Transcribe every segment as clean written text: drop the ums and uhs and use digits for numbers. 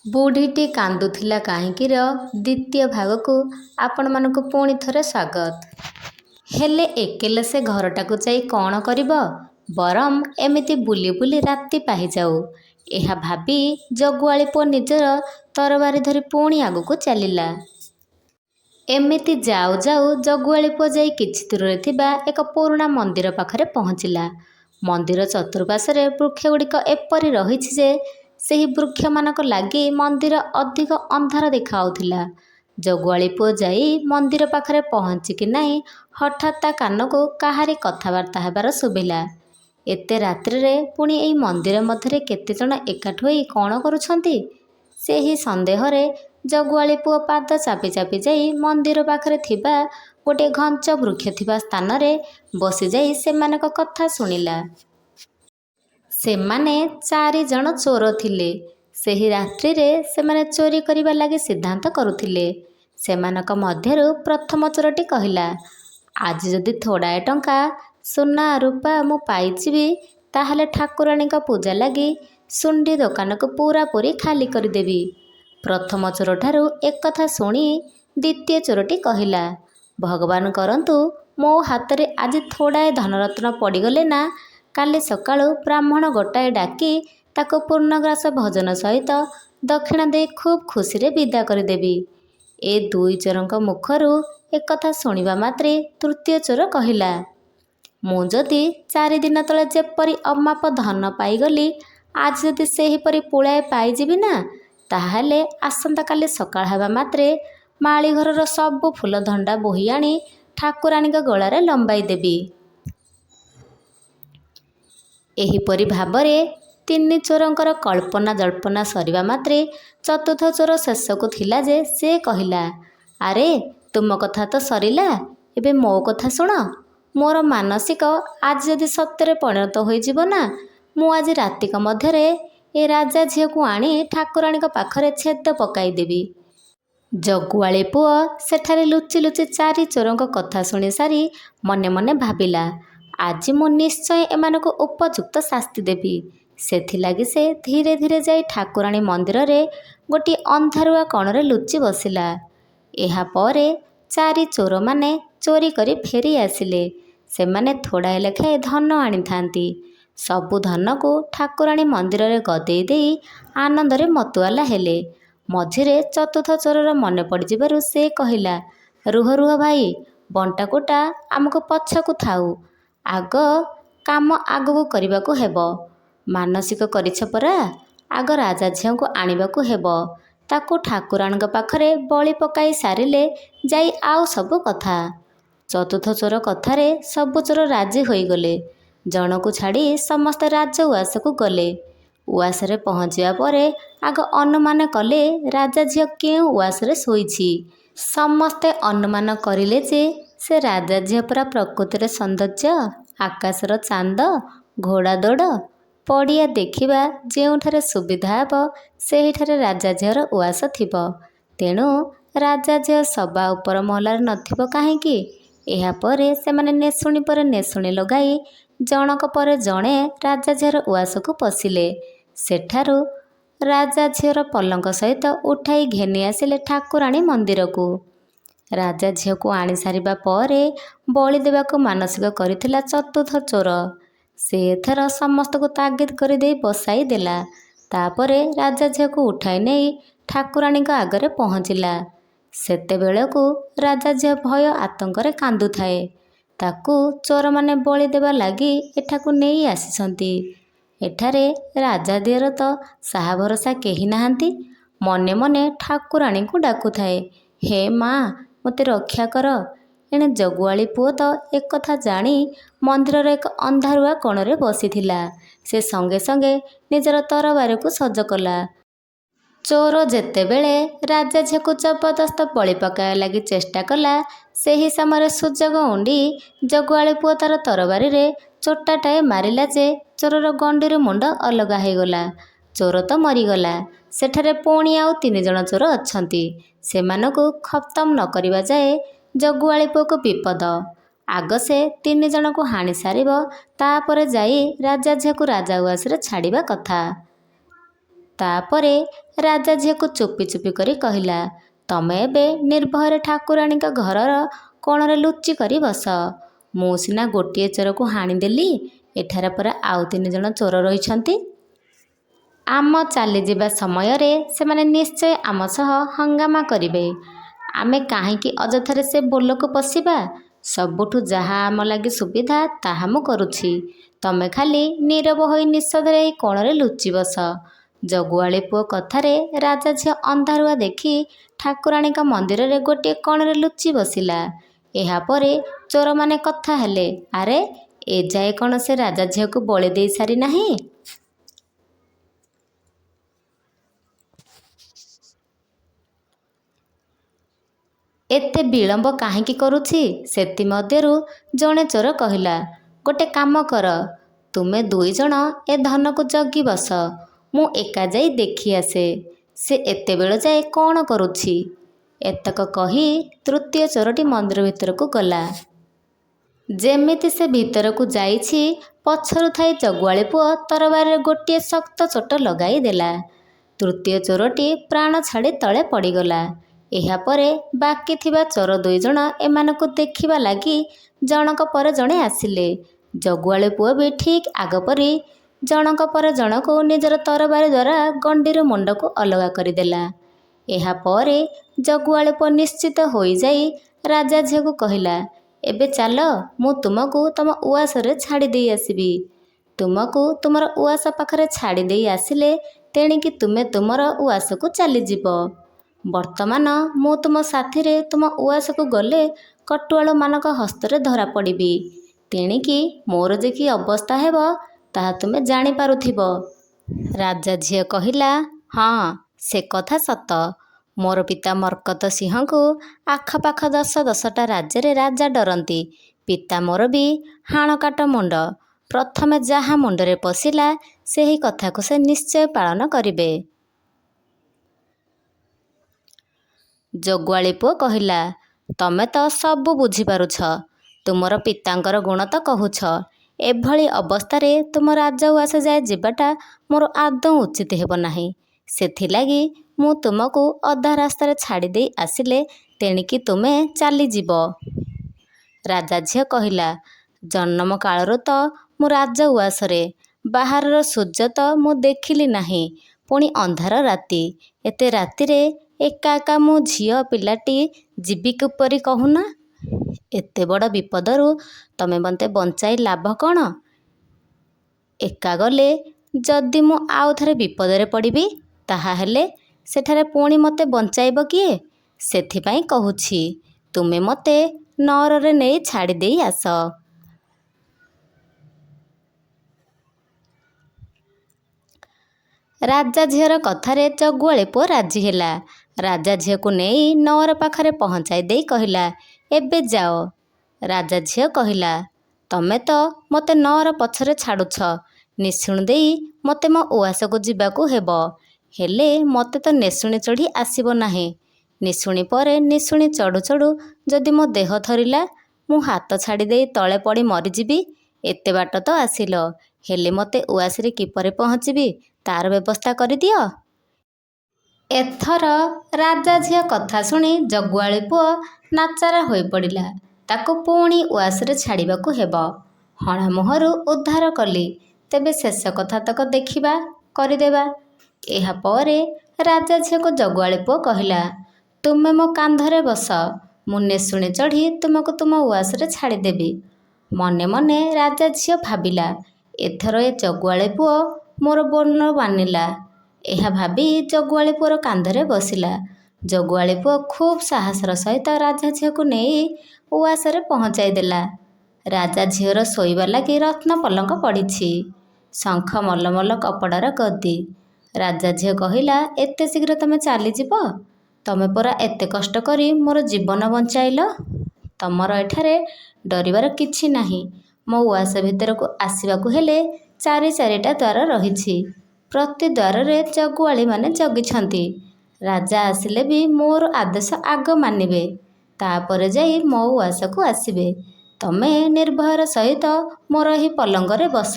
ବୁଢ଼ୀଟି କାନ୍ଦୁଥିଲା କାହିଁକିର ଦ୍ୱିତୀୟ ଭାଗକୁ ଆପଣମାନଙ୍କୁ ପୁଣି ଥରେ ସ୍ୱାଗତ। ହେଲେ ଏକେଲେ ସେ ଘରଟାକୁ ଯାଇ କ'ଣ କରିବ? ବରଂ ଏମିତି ବୁଲି ବୁଲି ରାତି ପାହିଯାଉ, ଏହା ଭାବି ଜଗୁଆଳି ପୁଅ ନିଜର ତରବାରି ଧରି ପୁଣି ଆଗକୁ ଚାଲିଲା। ଏମିତି ଯାଉ ଯାଉ ଜଗୁଆଳି ପୁଅ ଯାଇ କିଛି ଦୂରରେ ଥିବା ଏକ ପୁରୁଣା ମନ୍ଦିର ପାଖରେ ପହଞ୍ଚିଲା। ମନ୍ଦିର ଚତୁଃପାର୍ଶ୍ୱରେ ବୃକ୍ଷଗୁଡ଼ିକ ଏପରି ରହିଛି ଯେ ସେହି ବୃକ୍ଷମାନଙ୍କ ଲାଗି ମନ୍ଦିର ଅଧିକ ଅନ୍ଧାର ଦେଖାଯାଉଥିଲା। ଜଗୁଆଳି ପୁଅ ଯାଇ ମନ୍ଦିର ପାଖରେ ପହଞ୍ଚିକି ନାହିଁ ହଠାତ୍ ତା କାନକୁ କାହାରି କଥାବାର୍ତ୍ତା ହେବାର ଶୁଭିଲା। ଏତେ ରାତ୍ରିରେ ପୁଣି ଏହି ମନ୍ଦିର ମଧ୍ୟରେ କେତେଜଣ ଏକାଠି ହୋଇ କ'ଣ କରୁଛନ୍ତି? ସେହି ସନ୍ଦେହରେ ଜଗୁଆଳି ପୁଅ ପାଦ ଚାପି ଚାପି ଯାଇ ମନ୍ଦିର ପାଖରେ ଥିବା ଗୋଟିଏ ଘଞ୍ଚ ବୃକ୍ଷ ଥିବା ସ୍ଥାନରେ ବସିଯାଇ ସେମାନଙ୍କ କଥା ଶୁଣିଲା। ସେମାନେ 4 ଜଣ ଚୋର ଥିଲେ। ସେହି ରାତ୍ରିରେ ସେମାନେ ଚୋରି କରିବା ଲାଗି ସିଦ୍ଧାନ୍ତ କରୁଥିଲେ। ସେମାନଙ୍କ ମଧ୍ୟରୁ ପ୍ରଥମ ଚୋରଟି କହିଲା, ଆଜି ଯଦି ଥୋଡ଼ାଏ ଟଙ୍କା ସୁନା ରୂପା ମୁଁ ପାଇଯିବି, ତାହେଲେ ଠାକୁରାଣୀଙ୍କ ପୂଜା ଲାଗି ସୁଣ୍ଡି ଦୋକାନକୁ ପୂରାପୂରି ଖାଲି କରିଦେବି। ପ୍ରଥମ ଚୋରଠାରୁ ଏକଥା ଶୁଣି ଦ୍ୱିତୀୟ ଚୋରଟି କହିଲା, ଭଗବାନ କରନ୍ତୁ ମୋ ହାତରେ ଆଜି ଥୋଡ଼ାଏ ଧନରତ୍ନ ପଡ଼ିଗଲେ ନା, କାଲି ସକାଳୁ ବ୍ରାହ୍ମଣ ଗୋଟାଏ ଡାକି ତାକୁ ପୂର୍ଣ୍ଣଗ୍ରାସ ଭୋଜନ ସହିତ ଦକ୍ଷିଣା ଦେଇ ଖୁବ୍ ଖୁସିରେ ବିଦା କରିଦେବି। ଏ 2 ଚୋରଙ୍କ ମୁଖରୁ ଏକଥା ଶୁଣିବା ମାତ୍ରେ ତୃତୀୟ ଚୋର କହିଲା, ମୁଁ ଯଦି 4 ଦିନ ତଳେ ଯେପରି ଅମାପ ଧନ ପାଇଗଲି, ଆଜି ଯଦି ସେହିପରି ପୁଳାଏ ପାଇଯିବି ନା, ତାହେଲେ ଆସନ୍ତାକାଲି ସକାଳ ହେବା ମାତ୍ରେ ମାଳି ଘରର ସବୁ ଫୁଲ ଧଣ୍ଡା ବୋହି ଆଣି ଠାକୁରାଣୀଙ୍କ ଗଳାରେ ଲମ୍ବାଇ ଦେବି। ଏହିପରି ଭାବରେ 3 ଚୋରଙ୍କର କଳ୍ପନା ଜଳ୍ପନା ସରିବା ମାତ୍ରେ ଚତୁର୍ଥ ଚୋର ଶେଷକୁ ଥିଲା ଯେ ସେ କହିଲା, ଆରେ ତୁମ କଥା ତ ସରିଲା, ଏବେ ମୋ କଥା ଶୁଣ। ମୋର ମାନସିକ ଆଜି ଯଦି ସତ୍ୟରେ ପରିଣତ ହୋଇଯିବ ନା, ମୁଁ ଆଜି ରାତିକ ମଧ୍ୟରେ ଏ ରାଜା ଝିଅକୁ ଆଣି ଠାକୁରାଣୀଙ୍କ ପାଖରେ ଛେଦ ପକାଇଦେବି। ଜଗୁଆଳି ପୁଅ ସେଠାରେ ଲୁଚି ଲୁଚି 4 ଚୋରଙ୍କ କଥା ଶୁଣି ସାରି ମନେ ମନେ ଭାବିଲା, ଆଜି ମୁଁ ନିଶ୍ଚୟ ଏମାନଙ୍କୁ ଉପଯୁକ୍ତ ଶାସ୍ତି ଦେବି। ସେଥିଲାଗି ସେ ଧୀରେ ଧୀରେ ଯାଇ ଠାକୁରାଣୀ ମନ୍ଦିରରେ ଗୋଟିଏ ଅନ୍ଧାରୁଆ କୋଣରେ ଲୁଚି ବସିଲା। ଏହାପରେ 4 ଚୋରମାନେ ଚୋରି କରି ଫେରି ଆସିଲେ। ସେମାନେ ଥୋଡ଼ାଏ ଲେଖାଏଁ ଧନ ଆଣିଥାନ୍ତି। ସବୁ ଧନକୁ ଠାକୁରାଣୀ ମନ୍ଦିରରେ ଗଦେଇ ଦେଇ ଆନନ୍ଦରେ ମତୁଆଲା ହେଲେ। ମଝିରେ ଚତୁର୍ଥ ଚୋରର ମନେ ପଡ଼ିଯିବାରୁ ସେ କହିଲା, ରୁହ ରୁହ ଭାଇ, ବଣ୍ଟାକୁଟା ଆମକୁ ପଛକୁ ଥାଉ, ଆଗ କାମ ଆଗକୁ କରିବାକୁ ହେବ। ମାନସିକ କରିଛ ପରା, ଆଗ ରାଜା ଝିଅଙ୍କୁ ଆଣିବାକୁ ହେବ। ତାକୁ ଠାକୁରାଣୀଙ୍କ ପାଖରେ ବଳି ପକାଇ ସାରିଲେ ଯାଇ ଆଉ ସବୁ କଥା। ଚତୁର୍ଥ ଚୋର କଥାରେ ସବୁ ଚୋର ରାଜି ହୋଇଗଲେ। ଜଣକୁ ଛାଡ଼ି ସମସ୍ତେ ରାଜ ଉଆସକୁ ଗଲେ। ଉଆସରେ ପହଞ୍ଚିବା ପରେ ଆଗ ଅନୁମାନ କଲେ ରାଜା ଝିଅ କେଉଁ ଉଆସରେ ଶୋଇଛି। ସମସ୍ତେ ଅନୁମାନ କରିଲେ ଯେ ସେ ରାଜା ଝିଅ ପରା ପ୍ରକୃତିରେ ସୌନ୍ଦର୍ଯ୍ୟ, ଆକାଶର ଚାନ୍ଦ, ଘୋଡ଼ା ଦୌଡ଼, ପଡ଼ିଆ ଦେଖିବା ଯେଉଁଠାରେ ସୁବିଧା ହେବ ସେହିଠାରେ ରାଜା ଝିଅର ଉଆସ ଥିବ। ତେଣୁ ରାଜା ଝିଅ ସବା ଉପର ମହଲାରେ ନଥିବ କାହିଁକି? ଏହାପରେ ସେମାନେ ନେଶୁଣି ପରେ ନେଶୁଣି ଲଗାଇ ଜଣକ ପରେ ଜଣେ ରାଜା ଝିଅର ଉଆସକୁ ପଶିଲେ। ସେଠାରୁ ରାଜା ଝିଅର ପଲଙ୍କ ସହିତ ଉଠାଇ ଘେନି ଆସିଲେ ଠାକୁରାଣୀ ମନ୍ଦିରକୁ। ରାଜା ଝିଅକୁ ଆଣି ସାରିବା ପରେ ବଳି ଦେବାକୁ ମାନସିକ କରିଥିଲା ଚତୁର୍ଥ ଚୋର। ସେ ଏଥର ସମସ୍ତଙ୍କୁ ତାଗିଦ କରିଦେଇ ବସାଇ ଦେଲା। ତାପରେ ରାଜା ଝିଅକୁ ଉଠାଇ ନେଇ ଠାକୁରାଣୀଙ୍କ ଆଗରେ ପହଞ୍ଚିଲା। ସେତେବେଳକୁ ରାଜା ଝିଅ ଭୟ ଆତଙ୍କରେ କାନ୍ଦୁଥାଏ। ତାକୁ ଚୋରମାନେ ବଳି ଦେବା ଲାଗି ଏଠାକୁ ନେଇ ଆସିଛନ୍ତି। ଏଠାରେ ରାଜା ଦିଅର ତ ସାହା ଭରସା କେହି ନାହାନ୍ତି। ମନେ ମନେ ଠାକୁରାଣୀଙ୍କୁ ଡାକୁଥାଏ, ହେ ମା, ମୋତେ ରକ୍ଷା କର। ଏଣେ ଜଗୁଆଳି ପୁଅ ତ ଏକଥା ଜାଣି ମନ୍ଦିରର ଏକ ଅନ୍ଧାରୁଆ କୋଣରେ ବସିଥିଲା। ସେ ସଙ୍ଗେ ସଙ୍ଗେ ନିଜର ତରବାରକୁ ସଜ କଲା। ଚୋର ଯେତେବେଳେ ରାଜା ଝିଅକୁ ଜବରଦସ୍ତ ବଳି ପକାଇବା ଲାଗି ଚେଷ୍ଟା କଲା, ସେହି ସମୟରେ ସୁଯୋଗ ଉଣ୍ଡି ଜଗୁଆଳି ପୁଅ ତାର ତରବାରୀରେ ଚୋଟାଟାଏ ମାରିଲା ଯେ ଚୋରର ଗଣ୍ଡିରୁ ମୁଣ୍ଡ ଅଲଗା ହୋଇଗଲା। ଚୋର ତ ମରିଗଲା। ସେଠାରେ ପୁଣି ଆଉ 3 ଜଣ ଚୋର ଅଛନ୍ତି। ସେମାନଙ୍କୁ ଖତମ ନ କରିବା ଯାଏ ଜଗୁଆଳି ପୁଅକୁ ବିପଦ। ଆଗ ସେ 3 ଜଣଙ୍କୁ ହାଣି ସାରିବ, ତାପରେ ଯାଇ ରାଜା ଝିଅକୁ ରାଜା ଉଆସରେ ଛାଡ଼ିବା କଥା। ତାପରେ ରାଜା ଝିଅକୁ ଚୁପି ଚୁପି କରି କହିଲା, ତମେ ଏବେ ନିର୍ଭୟରେ ଠାକୁରାଣୀଙ୍କ ଘରର କୋଣରେ ଲୁଚି କରି ବସ। ମୁଁ ସିନା ଗୋଟିଏ ଚୋରକୁ ହାଣିଦେଲି, ଏଠାରେ ପରା ଆଉ 3 ଜଣ ଚୋର ରହିଛନ୍ତି। ଆମ ଚାଲିଯିବା ସମୟରେ ସେମାନେ ନିଶ୍ଚୟ ଆମ ସହ ହଙ୍ଗାମା କରିବେ। ଆମେ କାହିଁକି ଅଯଥାରେ ସେ ବୋଲକୁ ପଶିବା? ସବୁଠୁ ଯାହା ଆମ ଲାଗି ସୁବିଧା ତାହା ମୁଁ କରୁଛି। ତମେ ଖାଲି ନୀରବ ହୋଇ ନିଃଶବ୍ଦରେ ଏଇ କୋଣରେ ଲୁଚି ବସ। ଜଗୁଆଳି ପୁଅ କଥାରେ ରାଜା ଝିଅ ଅନ୍ଧାରୁଆ ଦେଖି ଠାକୁରାଣୀଙ୍କ ମନ୍ଦିରରେ ଗୋଟିଏ କୋଣରେ ଲୁଚି ବସିଲା। ଏହାପରେ ଚୋରମାନେ କଥା ହେଲେ, ଆରେ ଏଯାଏ କ'ଣ ସେ ରାଜା ଝିଅକୁ ବଳି ଦେଇ ସାରି ନାହିଁ? ଏତେ ବିଳମ୍ବ କାହିଁକି କରୁଛି? ସେଥିମଧ୍ୟରୁ ଜଣେ ଚୋର କହିଲା, ଗୋଟେ କାମ କର, ତୁମେ 2 ଜଣ ଏ ଧନକୁ ଜଗି ବସ। ମୁଁ ଏକା ଯାଇ ଦେଖି ଆସେ ସେ ଏତେବେଳ ଯାଏ କ'ଣ କରୁଛି। ଏତକ କହି ତୃତୀୟ ଚୋରଟି ମନ୍ଦିର ଭିତରକୁ ଗଲା। ଯେମିତି ସେ ଭିତରକୁ ଯାଇଛି, ପଛରୁ ଥାଇ ଜଗୁଆଳି ପୁଅ ତରବାରରେ ଗୋଟିଏ ଶକ୍ତ ଚୋଟ ଲଗାଇ ଦେଲା। ତୃତୀୟ ଚୋରଟି ପ୍ରାଣ ଛାଡ଼ି ତଳେ ପଡ଼ିଗଲା। ଏହାପରେ ବାକି ଥିବା ଚୋର 2 ଜଣ ଏମାନଙ୍କୁ ଦେଖିବା ଲାଗି ଜଣକ ପରେ ଜଣେ ଆସିଲେ। ଜଗୁଆଳି ପୁଅ ବି ଠିକ୍ ଆଗପରି ଜଣକ ପରେ ଜଣକୁ ନିଜର ତରବାରୀ ଦ୍ୱାରା ଗଣ୍ଡିରୁ ମୁଣ୍ଡକୁ ଅଲଗା କରିଦେଲା। ଏହାପରେ ଜଗୁଆଳି ପୁଅ ନିଶ୍ଚିତ ହୋଇଯାଇ ରାଜା ଝିଅକୁ କହିଲା, ଏବେ ଚାଲ, ମୁଁ ତୁମକୁ ତମ ଉଆସରେ ଛାଡ଼ି ଦେଇ ଆସିବି। ତୁମକୁ ତୁମର ଉଆସ ପାଖରେ ଛାଡ଼ି ଦେଇ ଆସିଲେ ତେଣିକି ତୁମେ ତୁମର ଉଆସକୁ ଚାଲିଯିବ। ବର୍ତ୍ତମାନ ମୁଁ ତୁମ ସାଥିରେ ତୁମ ଉଆସକୁ ଗଲେ କଟୁଆଳମାନଙ୍କ ହସ୍ତରେ ଧରା ପଡ଼ିବି। ତେଣିକି ମୋର ଯେ କି ଅବସ୍ଥା ହେବ ତାହା ତୁମେ ଜାଣିପାରୁଥିବ। ରାଜା ଝିଅ କହିଲା, ହଁ, ସେ କଥା ସତ। ମୋର ପିତା ମର୍କତ ସିଂହଙ୍କୁ ଆଖପାଖ 10ଟା ରାଜ୍ୟରେ ରାଜା ଡରନ୍ତି। ପିତା ମୋର ବି ହାଣକାଟ ମୁଣ୍ଡ। ପ୍ରଥମେ ଯାହା ମୁଣ୍ଡରେ ପଶିଲା ସେହି କଥାକୁ ସେ ନିଶ୍ଚୟ ପାଳନ କରିବେ। ଜଗୁଆଳି ପୁଅ କହିଲା, ତମେ ତ ସବୁ ବୁଝିପାରୁଛ। ତୁମର ପିତାଙ୍କର ଗୁଣ ତ କହୁଛ। ଏଭଳି ଅବସ୍ଥାରେ ତୁମ ରାଜ ଉଆସ ଯାଏ ଯିବାଟା ମୋର ଆଦୌ ଉଚିତ ହେବ ନାହିଁ। ସେଥିଲାଗି ମୁଁ ତୁମକୁ ଅଧା ରାସ୍ତାରେ ଛାଡ଼ି ଦେଇ ଆସିଲେ ତେଣିକି ତୁମେ ଚାଲିଯିବ। ରାଜା ଝିଅ କହିଲା, ଜନ୍ମ କାଳରୁ ତ ମୁଁ ରାଜ ଉଆସରେ। ବାହାରର ସୂର୍ଯ୍ୟ ତ ମୁଁ ଦେଖିଲି ନାହିଁ। ପୁଣି ଅନ୍ଧାର ରାତି। ଏତେ ରାତିରେ ଏକା ଏକା ମୁଁ ଝିଅ ପିଲାଟି ଯିବି କିପରି କହୁନା? ଏତେ ବଡ଼ ବିପଦରୁ ତମେ ମୋତେ ବଞ୍ଚାଇ ଲାଭ କ'ଣ? ଏକା ଗଲେ ଯଦି ମୁଁ ଆଉ ଥରେ ବିପଦରେ ପଡ଼ିବି, ତାହାହେଲେ ସେଠାରେ ପୁଣି ମୋତେ ବଞ୍ଚାଇବ କିଏ? ସେଥିପାଇଁ କହୁଛି, ତୁମେ ମୋତେ ନଅରରେ ନେଇ ଛାଡ଼ି ଦେଇ ଆସ। ରାଜା ଝିଅର କଥାରେ ଜଗୁଆଳି ପୁଅ ରାଜି ହେଲା। ରାଜା ଝିଅକୁ ନେଇ ନଅର ପାଖରେ ପହଞ୍ଚାଇ ଦେଇ କହିଲା, ଏବେ ଯାଅ। ରାଜା ଝିଅ କହିଲା, ତମେ ତ ମୋତେ ନଅର ପଛରେ ଛାଡ଼ୁଛ। ନିଶୁଣି ଦେଇ ମୋତେ ମୋ ଉଆସକୁ ଯିବାକୁ ହେବ। ହେଲେ ମୋତେ ତ ନେଶୁଣି ଚଢ଼ି ଆସିବ ନାହିଁ। ନିଶୁଣି ପରେ ନିଶୁଣି ଚଢ଼ୁ ଚଢ଼ୁ ଯଦି ମୋ ଦେହ ଥରିଲା, ମୁଁ ହାତ ଛାଡ଼ି ଦେଇ ତଳେ ପଡ଼ି ମରିଯିବି। ଏତେ ବାଟ ତ ଆସିଲ, ହେଲେ ମୋତେ ଉଆସରେ କିପରି ପହଞ୍ଚିବି ତାର ବ୍ୟବସ୍ଥା କରିଦିଅ। ଏଥର ରାଜା ଝିଅ କଥା ଶୁଣି ଜଗୁଆଳି ପୁଅ ନାଚାରା ହୋଇପଡ଼ିଲା। ତାକୁ ପୁଣି ଉଆସରେ ଛାଡ଼ିବାକୁ ହେବ। ହଣା ମୁହଁରୁ ଉଦ୍ଧାର କଲି, ତେବେ ଶେଷ କଥା ତକ ଦେଖିବା, କରିଦେବା। ଏହାପରେ ରାଜା ଝିଅକୁ ଜଗୁଆଳି ପୁଅ କହିଲା, ତୁମେ ମୋ କାନ୍ଧରେ ବସ। ମୁଁ ନେଶୁଣି ଚଢ଼ି ତୁମକୁ ତୁମ ଉଆସରେ ଛାଡ଼ିଦେବି। ମନେ ମନେ ରାଜା ଝିଅ ଭାବିଲା, ଏଥର ଏ ଜଗୁଆଳି ପୁଅ ମୋର ବୋଲ ମାନିଲା। ଏହା ଭାବି ଜଗୁଆଳି ପୁଅର କାନ୍ଧରେ ବସିଲା। ଜଗୁଆଳି ପୁଅ ଖୁବ୍ ସାହସର ସହିତ ରାଜା ଝିଅକୁ ନେଇ ଉଆସରେ ପହଞ୍ଚାଇ ଦେଲା। ରାଜା ଝିଅର ଶୋଇବା ଲାଗି ରତ୍ନ ପଲଙ୍କ ପଡ଼ିଛି। ଶଙ୍ଖ ମଲମଲ କପଡ଼ାର ଗଦି। ରାଜା ଝିଅ କହିଲା, ଏତେ ଶୀଘ୍ର ତମେ ଚାଲିଯିବ? ତମେ ପରା ଏତେ କଷ୍ଟ କରି ମୋର ଜୀବନ ବଞ୍ଚାଇଲ। ତମର ଏଠାରେ ଡରିବାର କିଛି ନାହିଁ। ମୋ ଉଆସ ଭିତରକୁ ଆସିବାକୁ ହେଲେ 4ଟା ଦ୍ୱାର ରହିଛି। ପ୍ରତି ଦ୍ୱାରରେ ଜଗୁଆଳିମାନେ ଜଗିଛନ୍ତି। ରାଜା ଆସିଲେ ବି ମୋର ଆଦେଶ ଆଗ ମାନିବେ, ତାପରେ ଯାଇ ମୋ ଉଆସକୁ ଆସିବେ। ତମେ ନିର୍ଭୟର ସହିତ ମୋର ଏହି ପଲଙ୍କରେ ବସ।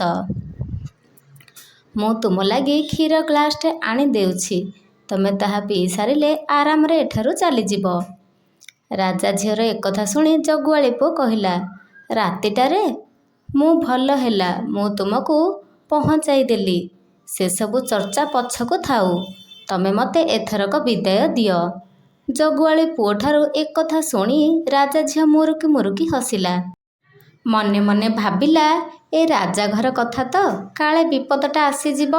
ମୁଁ ତୁମ ଲାଗି କ୍ଷୀର ଗ୍ଲାସଟେ ଆଣି ଦେଉଛି, ତମେ ତାହା ପିଇ ସାରିଲେ ଆରାମରେ ଏଠାରୁ ଚାଲିଯିବ। ରାଜା ଝିଅର ଏକଥା ଶୁଣି ଜଗୁଆଳି ପୁଅ କହିଲା, ରାତିଟାରେ? ମୁଁ ଭଲ ହେଲା ମୁଁ ତୁମକୁ ପହଞ୍ଚାଇ ଦେଲି। ସେସବୁ ଚର୍ଚ୍ଚା ପଛକୁ ଥାଉ, ତମେ ମୋତେ ଏଥରକ ବିଦାୟ ଦିଅ। ଜଗୁଆଳି ପୁଅଠାରୁ ଏକଥା ଶୁଣି ରାଜା ଝିଅ ମୁରୁକି ମୁରୁକି ହସିଲା। ମନେ ମନେ ଭାବିଲା, ଏ ରାଜାଘର କଥା ତ, କାଳେ ବିପଦଟା ଆସିଯିବ।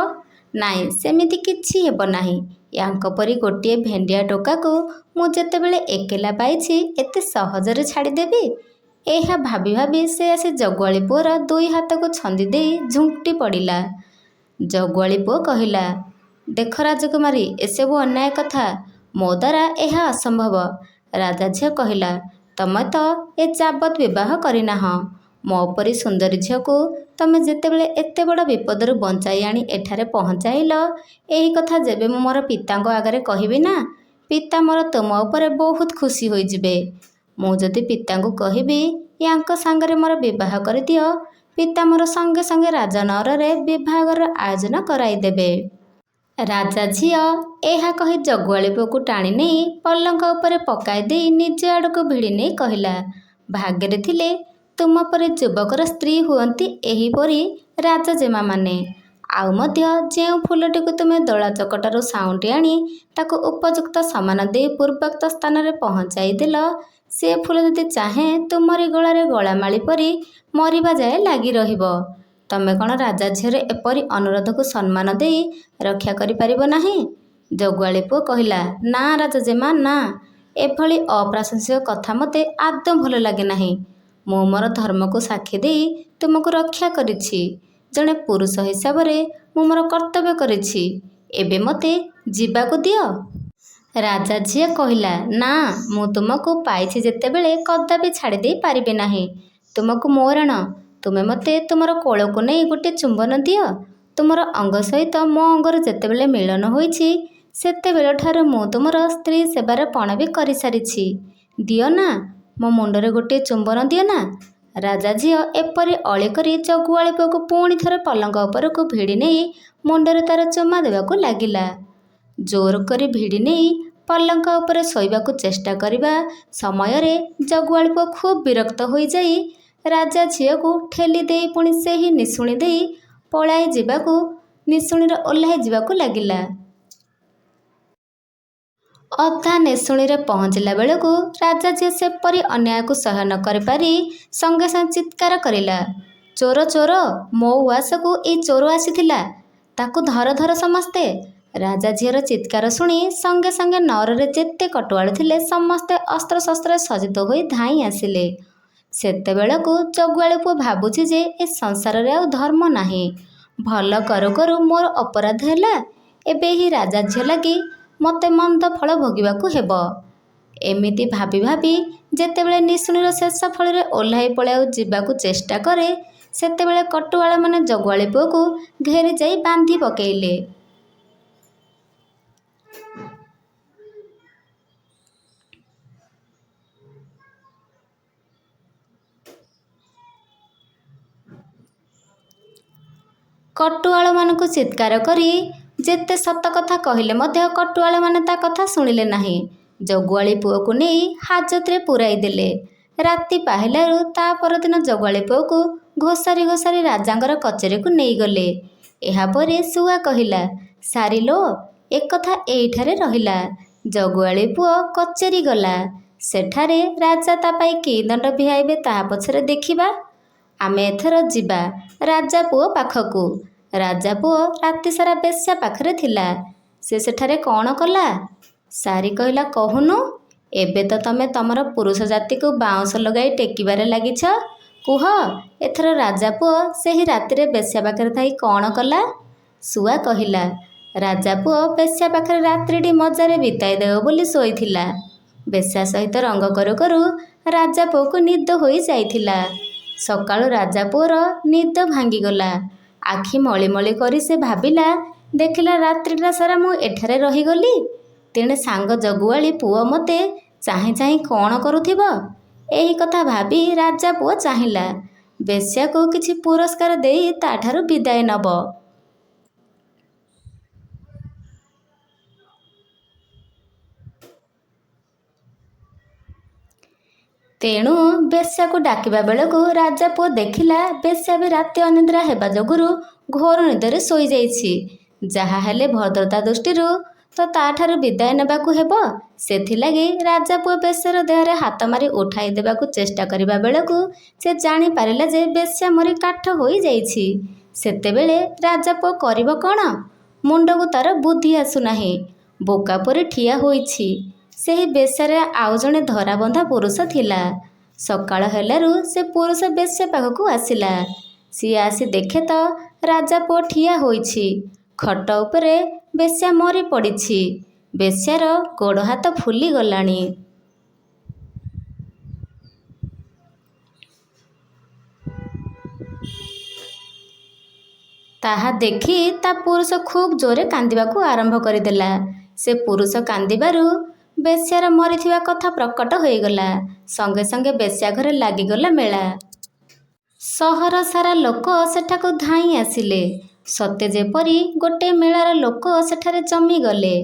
ନାଇଁ, ସେମିତି କିଛି ହେବ ନାହିଁ। ୟାଙ୍କ ପରି ଗୋଟିଏ ଭେଣ୍ଡିଆ ଟୋକାକୁ ମୁଁ ଯେତେବେଳେ ଏକେଲା ପାଇଛି ଏତେ ସହଜରେ ଛାଡ଼ିଦେବି? ଏହା ଭାବି ଭାବି ସେ ଆସି ଜଗୁଆଳି ପୁଅର ଦୁଇ ହାତକୁ ଛନ୍ଦି ଦେଇ ଝୁଣ୍ଟି ପଡ଼ିଲା। ଜଗୁଆଳି ପୁଅ କହିଲା, ଦେଖ ରାଜକୁମାରୀ, ଏସବୁ ଅନ୍ୟାୟ କଥା, ମୋ ଦ୍ୱାରା ଏହା ଅସମ୍ଭବ। ରାଜା ଝିଅ କହିଲା, ତମେ ତ ଏ ଯାବତ୍ ବିବାହ କରିନାହଁ। ମୋ ପରି ସୁନ୍ଦରୀ ଝିଅକୁ ତମେ ଯେତେବେଳେ ଏତେ ବଡ଼ ବିପଦରୁ ବଞ୍ଚାଇ ଆଣି ଏଠାରେ ପହଞ୍ଚାଇଲ, ଏହି କଥା ଯେବେ ମୁଁ ମୋର ପିତାଙ୍କ ଆଗରେ କହିବି ନା, ପିତା ମୋର ତୁମ ଉପରେ ବହୁତ ଖୁସି ହୋଇଯିବେ। ମୁଁ ଯଦି ପିତାଙ୍କୁ କହିବି ୟାଙ୍କ ସାଙ୍ଗରେ ମୋର ବିବାହ କରିଦିଅ, ପିତା ମୋର ସଙ୍ଗେ ସଙ୍ଗେ ରାଜନଅରରେ ବିବାହର ଆୟୋଜନ କରାଇଦେବେ। ରାଜା ଝିଅ ଏହା କହି ଜଗୁଆଳି ପୁଅକୁ ଟାଣି ନେଇ ପଲଙ୍କ ଉପରେ ପକାଇ ଦେଇ ନିଜ ଆଡ଼କୁ ଭିଡ଼ି ନେଇ କହିଲା, ଭାଗ୍ୟରେ ଥିଲେ ତୁମ ପରି ଯୁବକର ସ୍ତ୍ରୀ ହୁଅନ୍ତି ଏହିପରି ରାଜଜେମାମାନେ। ଆଉ ମଧ୍ୟ ଯେଉଁ ଫୁଲଟିକୁ ତୁମେ ଦୋଳା ଚକଟାରୁ ସାଉଁଟି ଆଣି ତାକୁ ଉପଯୁକ୍ତ ସମାନ ଦେଇ ପୂର୍ବୋକ୍ତ ସ୍ଥାନରେ ପହଞ୍ଚାଇ ଦେଲ, ସେ ଫୁଲ ଯଦି ଚାହେଁ ତୁମରି ଗଳାରେ ଗଳାମାଳି ପରି ମରିବା ଯାଏ ଲାଗି ରହିବ। ତମେ କ'ଣ ରାଜା ଝିଅର ଏପରି ଅନୁରୋଧକୁ ସମ୍ମାନ ଦେଇ ରକ୍ଷା କରିପାରିବ ନାହିଁ? ଜଗୁଆଳି ପୁଅ କହିଲା, ନା ରାଜଜେମା, ନା, ଏଭଳି ଅପ୍ରାଶଂସିକ କଥା ମୋତେ ଆଦୌ ଭଲ ଲାଗେ ନାହିଁ। ମୁଁ ମୋର ଧର୍ମକୁ ସାକ୍ଷୀ ଦେଇ ତୁମକୁ ରକ୍ଷା କରିଛି। ଜଣେ ପୁରୁଷ ହିସାବରେ ମୁଁ ମୋର କର୍ତ୍ତବ୍ୟ କରିଛି। ଏବେ ମୋତେ ଯିବାକୁ ଦିଅ। ରାଜା ଝିଅ କହିଲା, ନା, ମୁଁ ତୁମକୁ ପାଇଛି ଯେତେବେଳେ କଦାପି ଛାଡ଼ି ଦେଇ ପାରିବି ନାହିଁ। ତୁମକୁ ମୋରାଣ, ତୁମେ ମୋତେ ତୁମର କୋଳକୁ ନେଇ ଗୋଟିଏ ଚୁମ୍ବନ ଦିଅ। ତୁମର ଅଙ୍ଗ ସହିତ ମୋ ଅଙ୍ଗର ଯେତେବେଳେ ମିଳନ ହୋଇଛି, ସେତେବେଳଠାରୁ ମୁଁ ତୁମର ସ୍ତ୍ରୀ ସେବାର ପଣ ବି କରିସାରିଛି। ଦିଅ ନା, ମୋ ମୁଣ୍ଡରେ ଗୋଟିଏ ଚୁମ୍ବନ ଦିଅ ନା। ରାଜା ଝିଅ ଏପରି ଅଳି କରି ଜଗୁଆଳି ପୁଅକୁ ପୁଣି ଥରେ ପଲଙ୍କ ଉପରକୁ ଭିଡ଼ି ନେଇ ମୁଣ୍ଡରେ ତାର ଚୁମା ଦେବାକୁ ଲାଗିଲା। ଜୋର କରି ଭିଡ଼ି ନେଇ ପଲଙ୍କ ଉପରେ ଶୋଇବାକୁ ଚେଷ୍ଟା କରିବା ସମୟରେ ଜଗୁଆଳି ପୁଅ ଖୁବ୍ ବିରକ୍ତ ହୋଇଯାଇ ରାଜା ଝିଅକୁ ଠେଲି ଦେଇ ପୁଣି ସେହି ନିଶୁଣି ଦେଇ ପଳାଇ ଯିବାକୁ ନିଶୁଣିରେ ଓହ୍ଲାଇ ଯିବାକୁ ଲାଗିଲା। ଅଧା ନିଶୁଣିରେ ପହଞ୍ଚିଲା ବେଳକୁ ରାଜା ଝିଅ ସେପରି ଅନ୍ୟାୟକୁ ସହ୍ୟ ନ କରିପାରି ସଙ୍ଗେ ସଙ୍ଗେ ଚିତ୍କାର କରିଲା, ଚୋର, ଚୋର, ମୋ ଉଆସକୁ ଏଇ ଚୋର ଆସିଥିଲା, ତାକୁ ଧର, ଧର ସମସ୍ତେ। ରାଜା ଝିଅର ଚିତ୍କାର ଶୁଣି ସଙ୍ଗେ ସଙ୍ଗେ ନଅରରେ ଯେତେ କଟୁଆଳ ଥିଲେ ସମସ୍ତେ ଅସ୍ତ୍ରଶସ୍ତ୍ରରେ ସଜ୍ଜିତ ହୋଇ ଧାଇଁ ଆସିଲେ। ସେତେବେଳକୁ ଜଗୁଆଳି ପୁଅ ଭାବୁଛି ଯେ ଏ ସଂସାରରେ ଆଉ ଧର୍ମ ନାହିଁ। ଭଲ କରୁ କରୁ ମୋର ଅପରାଧ ହେଲା, ଏବେ ଏହି ରାଜା ଝିଅ ଲାଗି ମୋତେ ମନ୍ଦ ଫଳ ଭୋଗିବାକୁ ହେବ। ଏମିତି ଭାବି ଭାବି ଯେତେବେଳେ ନିଶୁଣିର ଶେଷ ଫଳରେ ଓହ୍ଲାଇ ପଳାଇ ଯିବାକୁ ଚେଷ୍ଟା କରେ, ସେତେବେଳେ କଟୁଆଳମାନେ ଜଗୁଆଳି ପୁଅକୁ ଘେରି ଯାଇ ବାନ୍ଧି ପକାଇଲେ। କଟୁଆଳମାନଙ୍କୁ ଚିତ୍କାର କରି ଯେତେ ସତ କଥା କହିଲେ ମଧ୍ୟ କଟୁଆଳମାନେ ତା କଥା ଶୁଣିଲେ ନାହିଁ। ଜଗୁଆଳି ପୁଅକୁ ନେଇ ହାଜତରେ ପୂରାଇ ଦେଲେ। ରାତି ପାହିଲାରୁ ତା ପରଦିନ ଜଗୁଆଳି ପୁଅକୁ ଘୋଷାରି ଘୋଷାରି ରାଜାଙ୍କର କଚେରୀକୁ ନେଇଗଲେ। ଏହାପରେ ଶୁଆ କହିଲା, ସାରିଲୋ, ଏକଥା ଏଇଠାରେ ରହିଲା। ଜଗୁଆଳି ପୁଅ କଚେରୀ ଗଲା। ସେଠାରେ ରାଜା ତା ପାଇଁ କି ଦଣ୍ଡ ଭିଆଇବେ ତାହା ପଛରେ ଦେଖିବା। ଆମେ ଏଥର ଯିବା ରାଜା ପୁଅ ପାଖକୁ। ରାଜା ପୁଅ ରାତିସାରା ବେଶ୍ୟା ପାଖରେ ଥିଲା। ସେ ସେଠାରେ କ'ଣ କଲା? ସାରି କହିଲା, କହୁନୁ, ଏବେ ତ ତମେ ତମର ପୁରୁଷ ଜାତିକୁ ବାଉଁଶ ଲଗାଇ ଟେକିବାରେ ଲାଗିଛ। କୁହ, ଏଥର ରାଜା ପୁଅ ସେହି ରାତିରେ ବେଶ୍ୟା ପାଖରେ ଥାଇ କ'ଣ କଲା? ଶୁଆ କହିଲା, ରାଜା ପୁଅ ବେଶ୍ୟା ପାଖରେ ରାତ୍ରିଟି ମଜାରେ ବିତାଇ ଦେବ ବୋଲି ଶୋଇଥିଲା। ବେଶ୍ୟା ସହିତ ରଙ୍ଗ କରୁ କରୁ ରାଜା ପୁଅକୁ ନିଦ ହୋଇ ଯାଇଥିଲା। ସକାଳୁ ରାଜା ପୁଅର ନିଦ ଭାଙ୍ଗିଗଲା। ଆଖି ମଳି ମଳି କରି ସେ ଭାବିଲା, ଦେଖିଲା ରାତ୍ରିଟା ସାରା ମୁଁ ଏଠାରେ ରହିଗଲି। ତେଣେ ସାଙ୍ଗ ଜଗୁଆଳି ପୁଅ ମୋତେ ଚାହିଁ ଚାହିଁ କ'ଣ କରୁଥିବ? ଏହି କଥା ଭାବି ରାଜା ପୁଅ ଚାହିଁଲା ବେଶ୍ୟାକୁ କିଛି ପୁରସ୍କାର ଦେଇ ତାଠାରୁ ବିଦାୟ ନେବ। ତେଣୁ ବେଶ୍ୟାକୁ ଡାକିବା ବେଳକୁ ରାଜା ପୁଅ ଦେଖିଲା ବେଶ୍ୟା ବି ରାତି ଅନିଦ୍ରା ହେବା ଯୋଗୁରୁ ଘୋର ନିଦରେ ଶୋଇଯାଇଛି। ଯାହା ହେଲେ ଭଦ୍ରତା ଦୃଷ୍ଟିରୁ ତ ତାଠାରୁ ବିଦାୟ ନେବାକୁ ହେବ। ସେଥିଲାଗି ରାଜା ପୁଅ ବେଶ୍ୟାର ଦେହରେ ହାତ ମାରି ଉଠାଇ ଦେବାକୁ ଚେଷ୍ଟା କରିବା ବେଳକୁ ସେ ଜାଣିପାରିଲା ଯେ ବେଶ୍ୟା ମରି କାଠ ହୋଇଯାଇଛି। ସେତେବେଳେ ରାଜା ପୁଅ କରିବ କ'ଣ? ମୁଣ୍ଡକୁ ତାର ବୁଦ୍ଧି ଆସୁନାହିଁ। ବୋକା ପରି ଠିଆ ହୋଇଛି। ସେହି ବେଶ୍ୟାରେ ଆଉ ଜଣେ ଧରାବନ୍ଧା ପୁରୁଷ ଥିଲା। ସକାଳ ହେଲାରୁ ସେ ପୁରୁଷ ବେଶ୍ୟା ପାଖକୁ ଆସିଲା। ସିଏ ଆସି ଦେଖେ ତ ରାଜା ପୁଅ ଠିଆ ହୋଇଛି। ଖଟ ଉପରେ ବେଶ୍ୟା ମରି ପଡ଼ିଛି। ବେଶ୍ୟାର ଗୋଡ଼ ହାତ ଫୁଲିଗଲାଣି। ତାହା ଦେଖି ତା ପୁରୁଷ ଖୁବ୍ ଜୋରେ କାନ୍ଦିବାକୁ ଆରମ୍ଭ କରିଦେଲା। ସେ ପୁରୁଷ କାନ୍ଦିବାରୁ ବେଶ୍ୟାର ମରିଥିବା କଥା ପ୍ରକଟ ହୋଇଗଲା। ସଙ୍ଗେ ସଙ୍ଗେ ବେଶ୍ୟା ଘରେ ଲାଗିଗଲା ମେଳା। ସହର ସାରା ଲୋକ ସେଠାକୁ ଧାଇଁ ଆସିଲେ। ସତେ ଯେପରି ଗୋଟିଏ ମେଳାର ଲୋକ ସେଠାରେ ଜମିଗଲେ।